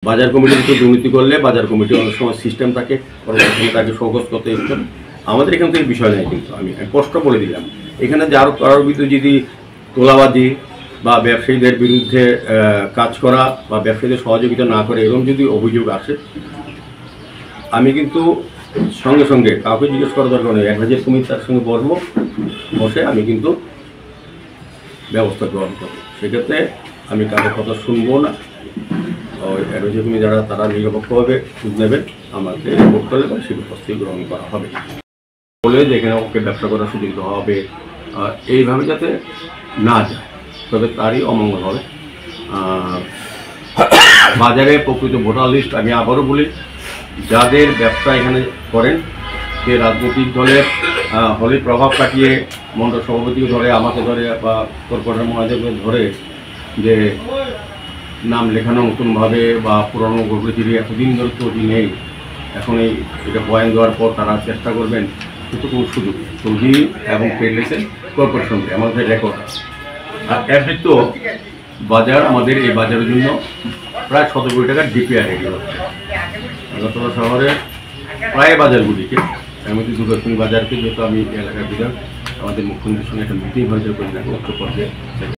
বাজার কমিটির তো দুর্নীতি করলে বাজার কমিটি অনেক সময় সিস্টেম থাকে, তাকে শোকজ করতে ইচ্ছেন। আমাদের এখান থেকে বিষয় নেই, কিন্তু আমি স্পষ্ট বলে দিলাম, এখানে যে আরও কারোর বিরুদ্ধে যদি তোলাবাজি বা ব্যবসায়ীদের বিরুদ্ধে কাজ করা বা ব্যবসায়ীদের সহযোগিতা না করে এরকম যদি অভিযোগ আসে, আমি কিন্তু সঙ্গে সঙ্গে কাউকে জিজ্ঞেস করার দরকার নেই, অ্যাডভাইজারি কমিটি তার সঙ্গে বসে আমি কিন্তু ব্যবস্থা গ্রহণ করব। সেক্ষেত্রে আমি কারোর কথা শুনবো না। অ্যাডভাইজারি কমিটি যারা তারা নিরপেক্ষভাবে খোঁজ নেবেন, আমাকে রিপোর্ট করলে বা সেই ব্যবস্থা গ্রহণ করা হবে বলে যে এখানে ওকে ব্যবসা করার সুযোগ দেওয়া হবে, এইভাবে যাতে না যায়, তবে তারই অমঙ্গল হবে। বাজারে প্রকৃত ভোটার লিস্ট আমি আবারও বলি, যাদের ব্যবসা এখানে করেন সে রাজনৈতিক দলের হলে প্রভাব কাটিয়ে মণ্ডল সভাপতিকে ধরে, আমাকে ধরে বা কর্পোরেটর মহাদেবকে ধরে যে নাম লেখানো নতুনভাবে বা পুরনো গর্ভবতী এতদিন ধরে তৈরি নেই, এখন এটা বয়ান দেওয়ার পর তারা চেষ্টা করবেন, কিন্তু কোনো সুযোগ তৈরি এবং ট্রেড লাইসেন্স কর্পোরেশনকে আমাদের রেকর্ড আছে। আর এর ভিত্তিও বাজার, আমাদের এই বাজারের জন্য প্রায় 17 কোটি টাকার ডিপিআর রেডি হচ্ছে। আগরতলা শহরের প্রায় বাজারগুলিকে, এর মধ্যে দুর্গাপুর বাজারকে, যেহেতু আমি এলাকার বিধায়ক, আমাদের মুখ্যমন্ত্রীর সঙ্গে একটা মিটিং হয়েছে উচ্চ পর্যায়ে।